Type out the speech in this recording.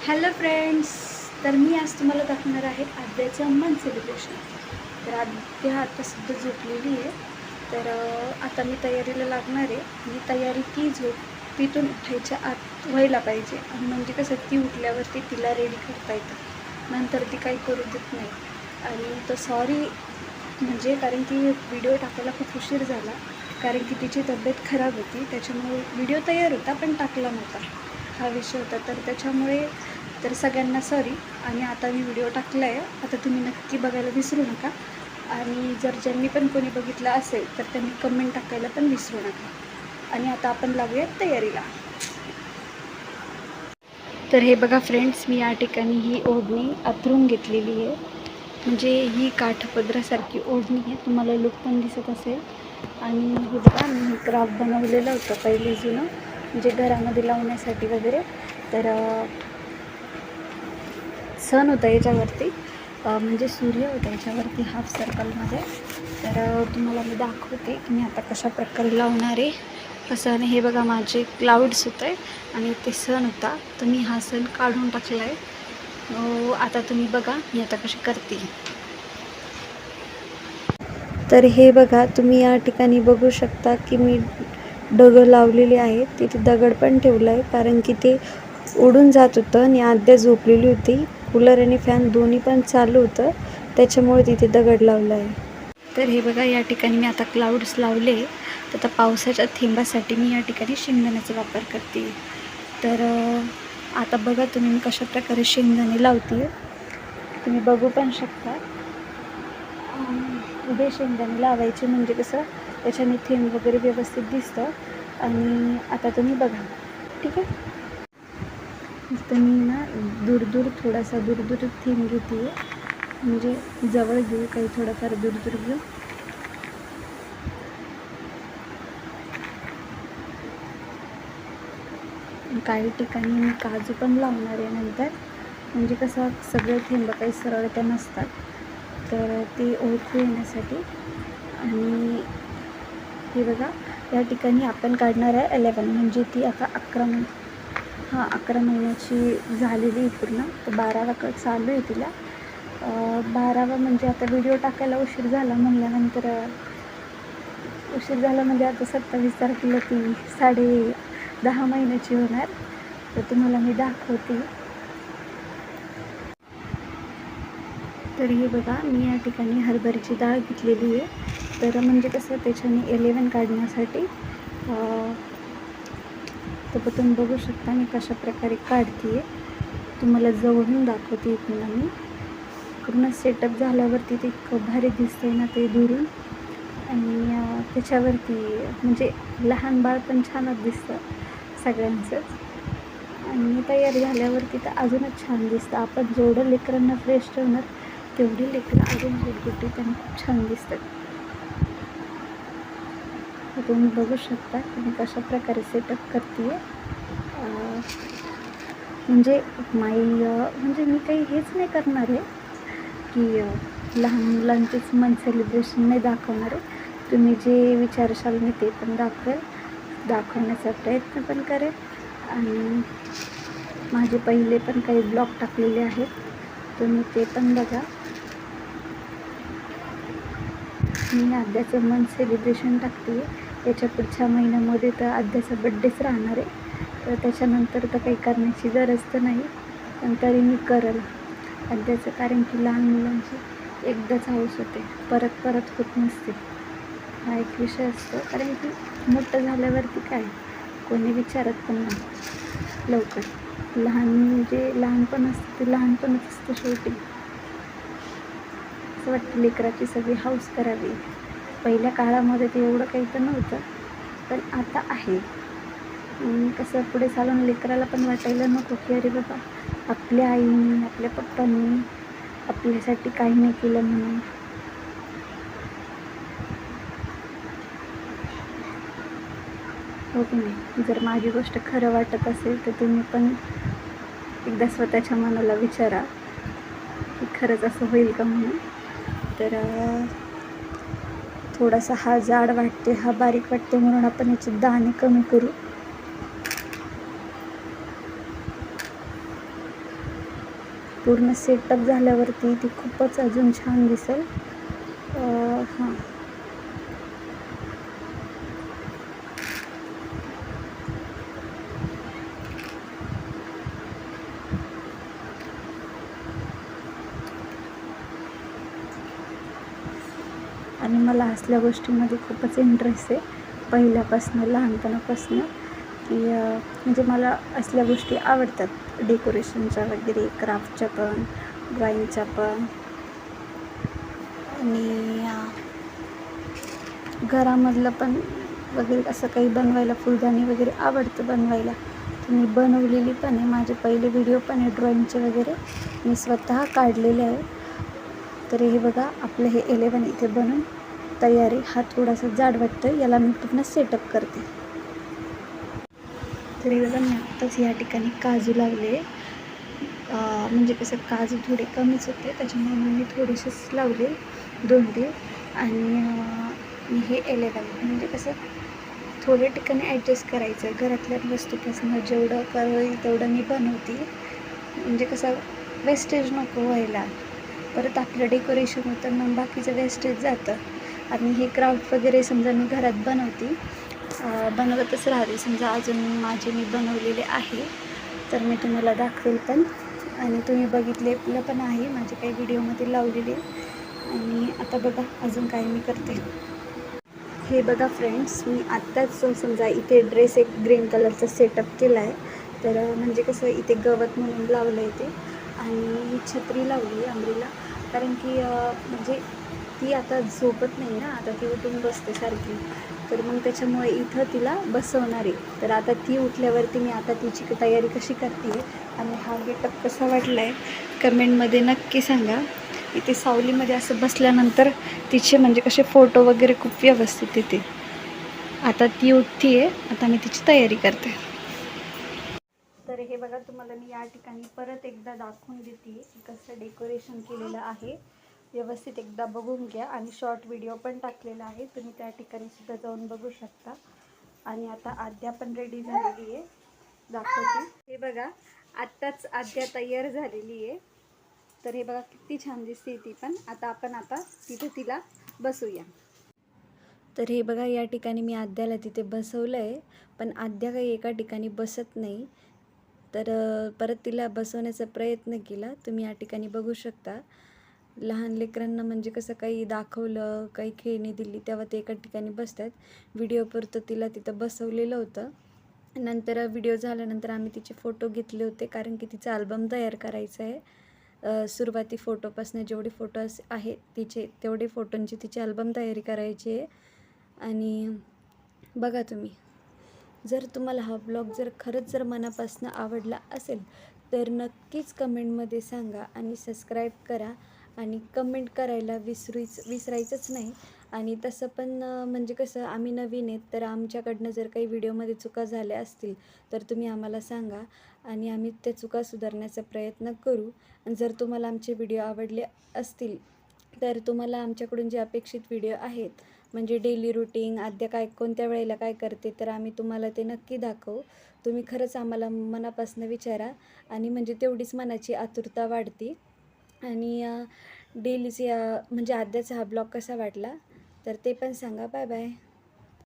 Hello friends. तर मी आज तुम्हाला दाखवणार आहे आद्याचं मन सेलिब्रेशन. तर आद्या आता सध्या झोपलेली आहे. तर आता मी तयारीला लागणार आहे. ही तयारी ती झोपेतून उठायच्या आत व्हायला पाहिजे. आणि म्हणजे कसं ती उठल्यावरती तिला रेडी करता येतं, नंतर ती काही करू देत नाही. आणि तर सॉरी म्हणजे कारण की व्हिडिओ टाकायला खूप उशीर झाला, कारण की तिची तब्येत खराब होती. त्याच्यामुळे व्हिडिओ तयार होता पण टाकला नव्हता, हा विषय होता. तर त्याच्यामुळे तर सगळ्यांना सॉरी. आणि आता मी व्हिडिओ टाकला आहे, आता तुम्ही नक्की बघायला विसरू नका. आणि जर ज्यांनी पण कोणी बघितलं असेल तर त्यांनी कमेंट टाकायला पण विसरू नका. आणि आता आपण लागूयात तयारीला. तर हे बघा फ्रेंड्स, मी या ठिकाणी ही ओढणी अंथरून घेतलेली आहे. म्हणजे ही काठपदरासारखी ओढणी आहे, तुम्हाला लुक पण दिसत असेल. आणि हे बघा, मी हे क्राफ्ट बनवलेलं होतं पहिले जुनं, म्हणजे घरामध्ये लावण्यासाठी वगैरे. तर सन होता याच्यावरती, म्हणजे सूर्य होता याच्यावरती हाफ सर्कलमध्ये. तर तुम्हाला मी दाखवते की मी आता कशा प्रकारे लावणार आहे कसं. आणि हे बघा, माझे क्लाउड्स होत आहे आणि ते सन होता, तर मी हा सन काढून टाकला आहे. आता तुम्ही बघा मी आता कशी करते. तर हे बघा, तुम्ही या ठिकाणी बघू शकता की मी दगड लावलेले आहेत. तिथे दगड पण ठेवलं आहे, कारण की ते उडून जात होतं आणि आद्या झोपलेली होती. कूलर आणि फॅन दोन्ही पण चालू होतं, त्याच्यामुळे तिथे दगड लावला आहे. तर हे बघा, या ठिकाणी मी आता क्लाउड्स लावले. तर आता पावसाच्या थेंबासाठी मी या ठिकाणी शेंगदाण्याचा वापर करते. तर आता बघा तुम्ही मी कशा प्रकारे शेंगदाणे लावते, तुम्ही बघू पण शकता. उभे शेंगदाणे लावायचे, म्हणजे कसं त्याच्याने थेंब वगैरे व्यवस्थित दिसतं. आणि आता तुम्ही बघा, ठीक आहे. तर मी ना थोडासा दूर थेंब घेते, म्हणजे जवळ घेऊ काही थोडंफार दूर घेऊ. काही ठिकाणी मी काजू पण लावणार आहे नंतर, म्हणजे कसं सगळे थेंब काही सरळ त्या नसतात, तर ते ओळखू येण्यासाठी. आणि हे बघा, या ठिकाणी आपण काढणार आहे 11, म्हणजे ती आता 11 महिन्याची झालेली पूर्ण. तर 12वा चालू आहे तिला. 12वा म्हणजे आता व्हिडिओ टाकायला उशीर झाला म्हणल्यानंतर म्हणजे आता 27 तारखेला ती 10.5 महिन्याची होणार. तर तुम्हाला मी दाखवते. तर हे बघा, मी या ठिकाणी हरभऱ्याची डाळ घेतलेली आहे. तर म्हणजे कसं त्याच्याने 11 काढण्यासाठी. तर तुम्ही बघू शकता मी कशा प्रकारे काढते आहे, तुम्हाला जवळून दाखवते. पुन्हा मी पूर्ण सेटअप झाल्यावरती ते इतकं भारी दिसतंय ना ते दुरून. आणि त्याच्यावरती म्हणजे लहान बाळ पण छानच दिसतं सगळ्यांचंच. आणि तयार झाल्यावरती तर अजूनच छान दिसतं. आपण जेवढं लेकरांना फ्रेश ठेवणार तेवढी लेकरं अजून गुटगुटीत आणि खूप छान दिसतात. तुम्ही बघू शकता की मी कशा प्रकारे सेटअप करते आहे. म्हणजे म्हणजे मी काही हेच नाही करणार आहे की लहान मुलांचेच मन सेलिब्रेशन नाही दाखवणार आहे. तुम्ही जे विचारशाल मी ते पण दाखवण्याचा प्रयत्न पण करेन. आणि माझे पहिले पण काही ब्लॉग टाकलेले आहेत, तुम्ही ते पण बघा. मी आद्याचं मन सेलिब्रेशन टाकते आहे. याच्या पुढच्या महिन्यामध्ये तर आद्याचा बड्डेच राहणार आहे, तर त्याच्यानंतर तर काही करण्याची गरज तर नाही, पण तरी मी करेल आद्याचं. कारण की लहान मुलांची एकदाच हौस होते, परत होत नसते. हा एक विषय असतो, कारण की मोठं झाल्यावरती काय कोणी विचारत पण नाही लवकर. लहानपण असतं ते लहानपणच असतं शेवटी. असं वाटतं लेकराची सगळी हौस करावी. पहिल्या काळामध्ये ते एवढं काही तर नव्हतं, पण आता आहे. कसं पुढे चालून लेकराला पण वाटायला नको की अरे बाबा, आपल्या आईने आपल्या पप्पांनी आपल्यासाठी काही नाही केलं म्हणून. हो की नाही. जर माझी गोष्ट खरं वाटत असेल तर तुम्ही पण एकदा स्वतःच्या मनाला विचारा की खरंच असं होईल का म्हणून. तर थोडासा हा जाड वाटते, हा बारीक वाटते, म्हणून आपण याचे दाणे कमी करू. पूर्ण सेटअप झाल्यावरती ती खूपच अजून छान दिसेल. हां, आणि मला असल्या गोष्टींमध्ये खूपच इंटरेस्ट आहे पहिल्यापासून, लहानपणापासून, की म्हणजे मला असल्या गोष्टी आवडतात, डेकोरेशनच्या वगैरे, क्राफ्टच्या पण, ड्रॉइंगच्या पण. आणि घरामधलं पण वगैरे असं काही बनवायला, फुलदाणी वगैरे आवडतं बनवायला. मी बनवलेली पण आहे, माझे पहिले व्हिडिओ पण आहे ड्रॉइंगचे वगैरे, मी स्वतः काढलेले आहे. तर हे बघा, आपलं हे 11 इथे बनून तयारी. हा थोडासा जाड वाटतं, याला मी पूर्ण सेटअप करते. तर हे बघा, मी आत्ताच या ठिकाणी काजू लावले. म्हणजे कसं काजू थोडे कमीच होते, त्याच्यामुळे मी थोडेसेच लावले, 2 आणि हे 11 म्हणजे कसं थोड्या ठिकाणी ॲडजस्ट करायचं. घरातल्या वस्तूपासून जेवढं होईल तेवढं मी बनवते, म्हणजे कसं वेस्टेज नको व्हायला. परत आपलं डेकोरेशन होतं, मग बाकीचं वेस्टेज जातं. आणि हे क्राफ्ट वगैरे समजा मी घरात बनवतच राहते. समजा अजून माझे मी बनवलेले आहे, तर मी तुम्हाला दाखवेल पण. आणि तुम्ही बघितलेलं पण आहे, माझे काही व्हिडिओमध्ये लावलेले. आणि आता बघा अजून काय मी करते. हे बघा फ्रेंड्स, मी आत्ताच समजा इथे ड्रेस एक ग्रीन कलरचा सेटअप केला आहे. तर म्हणजे कसं इथे गवत म्हणून लावलं आहे ते, आणि छत्री लावली अम्ब्रेला, कारण की म्हणजे ती आता झोपत नाही ना, आता ती उठून बसते सारखी. तर मग त्याच्यामुळे इथं तिला बसवणार आहे. तर आता ती उठल्यावरती मी आता तिची तयारी कशी करते आणि हा गेटअप कसा वाटला आहे कमेंटमध्ये नक्की सांगा. इथे सावलीमध्ये असं बसल्यानंतर तिचे म्हणजे कसे फोटो वगैरे खूप व्यवस्थित येते. आता ती उठती आहे, आता मी तिची तयारी करते. तर हे बघा, तुम्हाला मी या ठिकाणी परत एकदा दाखवून देते की कसं डेकोरेशन केलेलं आहे. व्यवस्थित एकदा बघून घ्या, आणि शॉर्ट व्हिडिओ पण टाकलेला आहे, तुम्ही त्या ठिकाणी सुद्धा जाऊन बघू शकता. आणि आता आद्या पण रेडी झालेली आहे, दाखवते. हे बघा, आत्ताच आद्या तयार झालेली आहे. तर हे बघा किती छान दिसते ती पण. आता तिथे तिला बसूया. तर हे बघा, या ठिकाणी मी आद्याला तिथे बसवलं आहे, पण आद्या काही एका ठिकाणी बसत नाही. तर परत तिला बसवण्याचा प्रयत्न केला, तुम्ही या ठिकाणी बघू शकता. लहान लेकरांना म्हणजे कसं काही दाखवलं, काही खेळणी दिली, तेव्हा ते एका ठिकाणी बसतात. व्हिडिओपुरतं तिला तिथं बसवलेलं होतं. नंतर व्हिडिओ झाल्यानंतर आम्ही तिचे फोटो घेतले होते, कारण की तिचा अल्बम तयार करायचा आहे. सुरुवाती फोटोपासून जेवढे फोटोज आहेत तिचे, तेवढे फोटोंची तिची अल्बम तयारी करायची आहे. आणि बघा तुम्ही, जर तुम्हाला हा ब्लॉग खरंच मनापासून आवडला असेल, तर नक्कीच कमेंटमध्ये सांगा आणि सबस्क्राईब करा. आणि कमेंट करायला विसरायचंच नाही. आणि तसं पण म्हणजे कसं, आम्ही नवीन आहेत, तर आमच्याकडनं जर काही व्हिडिओमध्ये चुका झाल्या असतील तर तुम्ही आम्हाला सांगा, आणि आम्ही त्या चुका सुधारण्याचा प्रयत्न करू. आणि जर तुम्हाला आमचे व्हिडिओ आवडले असतील, तर तुम्हाला आमच्याकडून जे अपेक्षित व्हिडिओ आहेत, म्हणजे डेली रुटीन, आद्या काय कोणत्या वेळेला काय करते, तर आम्ही तुम्हाला ते नक्की दाखवू. तुम्ही खरंच आम्हाला मनापासून विचारा, आणि म्हणजे तेवढीच मनाची आतुरता वाढते. आणि डेलीचे म्हणजे आद्याचा हा ब्लॉग कसा वाटला तर ते पण सांगा. Bye bye.